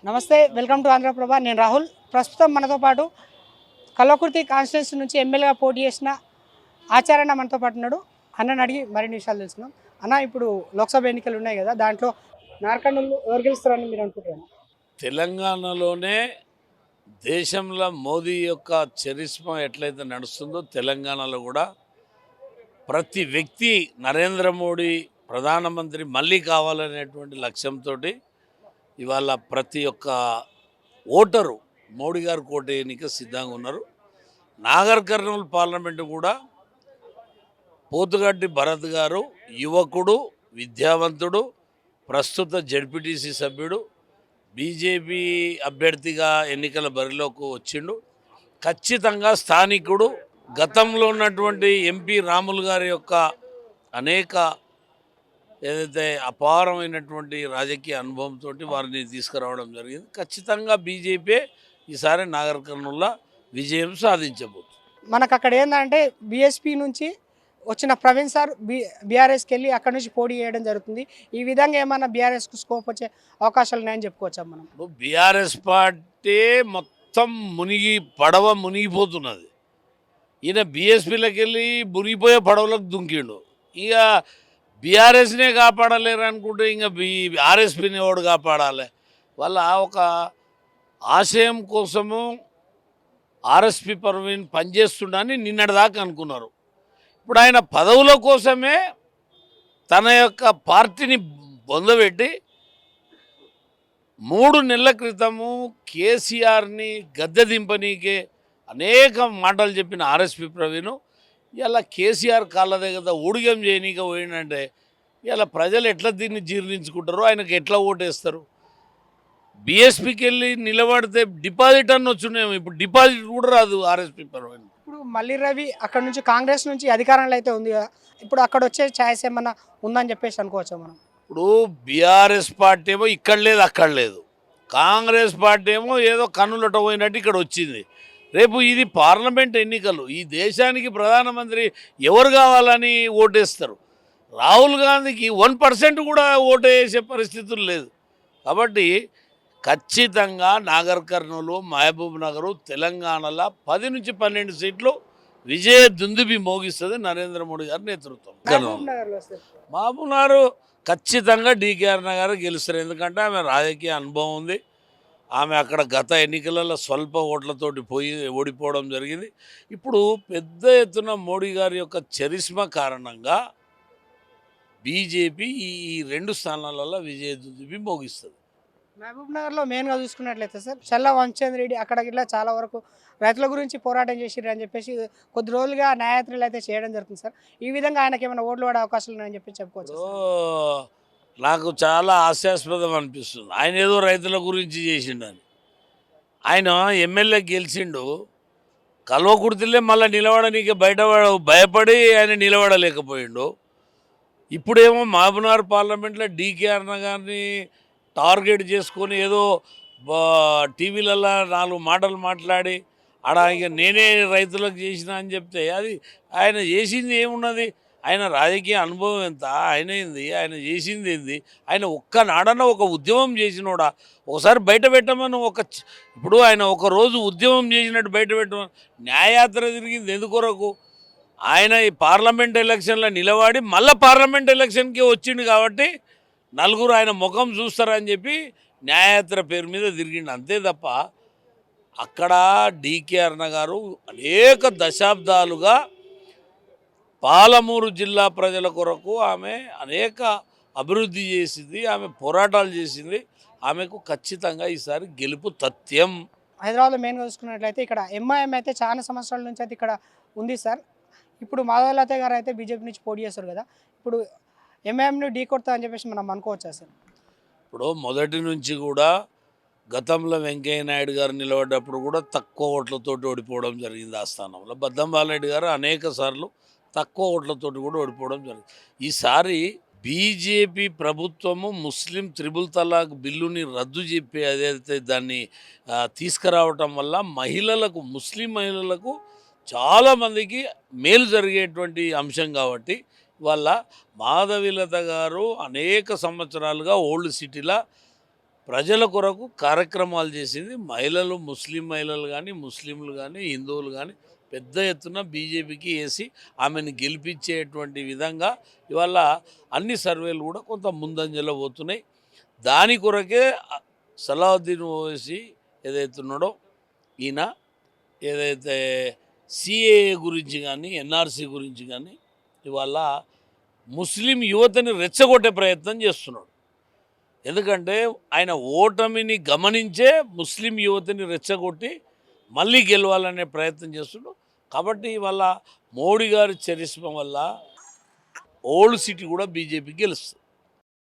నమస్తే, welcome to Andhraprabha. నేను రాహుల్. ప్రస్తుతం మనతో పాటు కల్వకుర్తి కాన్స్టిట్యున్సీ నుంచి ఎమ్మెల్యేగా పోటీ చేసిన ఆచార్య మనతో పాటు ఉన్నాడు. అన్నని అడిగి మరిన్ని విషయాలు తెలుసుకున్నాం. అన్న, ఇప్పుడు లోక్సభ ఎన్నికలు ఉన్నాయి కదా, దాంట్లో నార్కర్నూలు ఎవరు గెలుస్తారని మీరు అనుకుంటున్నారు? తెలంగాణలోనే దేశంలో మోదీ యొక్క చరిష్మా ఎట్లయితే నడుస్తుందో తెలంగాణలో కూడా ప్రతి వ్యక్తి నరేంద్ర మోడీ ప్రధానమంత్రి మళ్ళీ కావాలనేటువంటి లక్ష్యంతో ఇవాళ ప్రతి ఒక్క ఓటరు మోడీ గారు కోటేయనికి సిద్ధంగా ఉన్నారు. నాగర్ కర్నూలు పార్లమెంటు కూడా పోతుగడ్డి భరత్ గారు యువకుడు, విద్యావంతుడు, ప్రస్తుత జడ్పీటీసీ సభ్యుడు, బీజేపీ అభ్యర్థిగా ఎన్నికల బరిలోకి వచ్చిండు. ఖచ్చితంగా స్థానికుడు. గతంలో ఉన్నటువంటి ఎంపీ రాములు గారి యొక్క అనేక ఏదైతే అపారమైనటువంటి రాజకీయ అనుభవంతో వారిని తీసుకురావడం జరిగింది. ఖచ్చితంగా బీజేపీ ఈసారి నాగర్ కర్నూలులో విజయం సాధించబోతుంది. మనకు అక్కడ ఏంటంటే బీఎస్పీ నుంచి వచ్చిన ప్రవీణ్ సార్ బీఆర్ఎస్కి వెళ్ళి అక్కడ నుంచి పోటీ చేయడం జరుగుతుంది. ఈ విధంగా ఏమైనా బీఆర్ఎస్కు స్కోప్ వచ్చే అవకాశాలు ఉన్నాయని చెప్పుకోవచ్చా మనం? బీఆర్ఎస్ పార్టీ మొత్తం పడవ మునిగిపోతున్నది. ఈయన బీఎస్పీలోకి వెళ్ళి మునిగిపోయే పడవలకు దుంకిండు. ఇక బీఆర్ఎస్నే కాపాడలేరు అనుకుంటే ఇంకా ఆర్ఎస్పీని ఎవడు కాపాడాలి? వాళ్ళ ఒక ఆశయం కోసము ఆర్ఎస్పీ ప్రవీణ్ పనిచేస్తుండని నిన్నటిదాకా అనుకున్నారు. ఇప్పుడు ఆయన పదవుల కోసమే తన యొక్క పార్టీని బొందబెట్టి 3 నెలల క్రితము కేసీఆర్ని గద్దె దింపనీకే అనేక మాటలు చెప్పిన ఆర్ఎస్పీ ప్రవీణ్ ఇలా కేసీఆర్ కాళ్ళ దగ్గర ఊడిగం చేయనీక పోయిందంటే ఇలా ప్రజలు ఎట్లా దీన్ని జీర్ణించుకుంటారో, ఆయనకు ఎట్లా ఓటేస్తారు? బీఎస్పీకి వెళ్ళి నిలబడితే డిపాజిట్ అన్న వచ్చున్నాము, ఇప్పుడు డిపాజిట్ కూడా రాదు ఆర్ఎస్పీ ప్రవీణ్. ఇప్పుడు మల్లి రవి అక్కడ నుంచి కాంగ్రెస్ నుంచి అధికారంలో అయితే ఉంది కదా, ఇప్పుడు అక్కడ వచ్చే ఛాయిస్ ఏమన్నా ఉందని చెప్పేసి అనుకోవచ్చా మనం? ఇప్పుడు బీఆర్ఎస్ పార్టీ ఏమో ఇక్కడ లేదు, అక్కడ లేదు. కాంగ్రెస్ పార్టీ ఏమో ఏదో కన్నులట పోయినట్టు ఇక్కడ వచ్చింది. రేపు ఇది పార్లమెంట్ ఎన్నికలు. ఈ దేశానికి ప్రధానమంత్రి ఎవరు కావాలని ఓటేస్తారు? రాహుల్ గాంధీకి 1% కూడా ఓటు వేసే పరిస్థితులు లేదు. కాబట్టి ఖచ్చితంగా నాగర్ కర్నూలు, మహబూబ్ నగరు, తెలంగాణలో 10 నుంచి 12 సీట్లు విజయ దుందుబి మోగిస్తుంది నరేంద్ర మోడీ గారి నేతృత్వం. మహబూబ్ నగర్ ఖచ్చితంగా డీకేఆర్ నగర్ గెలుస్తారు. ఎందుకంటే ఆమె రాజకీయ అనుభవం ఉంది. ఆమె అక్కడ గత ఎన్నికలలో స్వల్ప ఓట్లతోటి ఓడిపోవడం జరిగింది. ఇప్పుడు పెద్ద ఎత్తున మోడీ గారి యొక్క చరిష్మా కారణంగా బీజేపీ ఈ 2 స్థానాలలో విజయ దుందుబి మోగిస్తుంది. మహబూబ్ నగర్లో మెయిన్గా చూసుకున్నట్లయితే సార్, చల్లా వంశచంద్ర రెడ్డి అక్కడ ఇట్లా చాలా వరకు రైతుల గురించి పోరాటం చేసిర్రు అని చెప్పేసి కొద్ది రోజులుగా న్యాయయాత్రలు అయితే చేయడం జరుగుతుంది సార్. ఈ విధంగా ఆయనకి ఏమైనా ఓట్లు పడే అవకాశాలు ఉన్నాయని చెప్పి చెప్పుకోవచ్చు. నాకు చాలా హాస్యాస్పదం అనిపిస్తుంది. ఆయన ఏదో రైతుల గురించి చేసిండని. ఆయన ఎమ్మెల్యే గెలిచిండు, కల్వకుర్తిలే మళ్ళీ నిలబడనీకి బయట భయపడి ఆయన నిలబడలేకపోయిండు. ఇప్పుడేమో మహబూబ్నగర్ పార్లమెంట్లో డీకేఆర్ గారిని టార్గెట్ చేసుకొని ఏదో టీవీలలో 4 మాటలు మాట్లాడి ఆడ ఇక నేనే రైతులకు చేసిన అని చెప్తే అది ఆయన చేసింది ఏమున్నది? ఆయన రాజకీయ అనుభవం ఎంత? ఆయన ఏంది? ఆయన చేసింది ఏంది? ఆయన ఒక్కనాడన్నా ఒక ఉద్యమం చేసినోడా? ఒకసారి బయట పెట్టమని ఇప్పుడు ఆయన ఒక రోజు ఉద్యమం చేసినట్టు బయట పెట్టమని న్యాయయాత్ర తిరిగింది ఎందుకొరకు? ఆయన ఈ పార్లమెంట్ ఎలక్షన్లో నిలబడి మళ్ళీ పార్లమెంట్ ఎలక్షన్కి వచ్చిండు కాబట్టి నలుగురు ఆయన ముఖం చూస్తారని చెప్పి న్యాయయాత్ర పేరు మీద తిరిగిండు, అంతే తప్ప అక్కడ డీకేఆర్ గారు అనేక దశాబ్దాలుగా పాలమూరు జిల్లా ప్రజల కొరకు ఆమె అనేక అభివృద్ధి చేసింది, ఆమె పోరాటాలు చేసింది. ఆమెకు ఖచ్చితంగా ఈసారి గెలుపు తథ్యం. హైదరాబాద్లో మెయిన్గా చూసుకున్నట్లయితే ఇక్కడ ఎంఐఎం అయితే చాలా సంవత్సరాల నుంచి అయితే ఇక్కడ ఉంది సార్. ఇప్పుడు మాధవలత గారు అయితే బీజేపీ నుంచి పోటీ చేస్తారు కదా, ఇప్పుడు ఎంఐఎంను ఢీ కొడతా అని చెప్పేసి మనం అనుకోవచ్చా సార్? ఇప్పుడు మొదటి నుంచి కూడా గతంలో వెంకయ్య నాయుడు గారు నిలబడ్డప్పుడు కూడా తక్కువ ఓట్లతోటి ఓడిపోవడం జరిగింది. ఆ స్థానంలో బద్దంబాలరెడ్డి గారు అనేక సార్లు తక్కువ ఓట్లతోటి కూడా ఓడిపోవడం జరిగింది. ఈసారి బీజేపీ ప్రభుత్వము ముస్లిం త్రిబుల్ తలాక్ బిల్లుని రద్దు చెప్పి అదైతే దాన్ని తీసుకురావటం వల్ల మహిళలకు, ముస్లిం మహిళలకు చాలామందికి మేలు జరిగేటువంటి అంశం కాబట్టి వాళ్ళ మాధవీలత గారు అనేక సంవత్సరాలుగా ఓల్డ్ సిటీలో ప్రజల కొరకు కార్యక్రమాలు చేసింది. మహిళలు, ముస్లిం మహిళలు కానీ, ముస్లింలు కానీ, హిందువులు కానీ పెద్ద ఎత్తున బీజేపీకి వేసి ఆమెను గెలిపించేటువంటి విధంగా ఇవాళ అన్ని సర్వేలు కూడా కొంత ముందంజలో పోతున్నాయి. దాని కొరకే సలావుద్దీన్ ఓవైసీ ఏదైతే ఉన్నాడో ఈయన ఏదైతే సిఏఏ గురించి కానీ, ఎన్ఆర్సీ గురించి కానీ ఇవాళ ముస్లిం యువతని రెచ్చగొట్టే ప్రయత్నం చేస్తున్నాడు. ఎందుకంటే ఆయన ఓటమిని గమనించే ముస్లిం యువతని రెచ్చగొట్టి మళ్ళీ గెలవాలనే ప్రయత్నం చేస్తున్నాడు. కాబట్టి ఇవాళ మోడీ గారి చరిష్మ వల్ల ఓల్డ్ సిటీ కూడా బీజేపీ గెలుస్తుంది.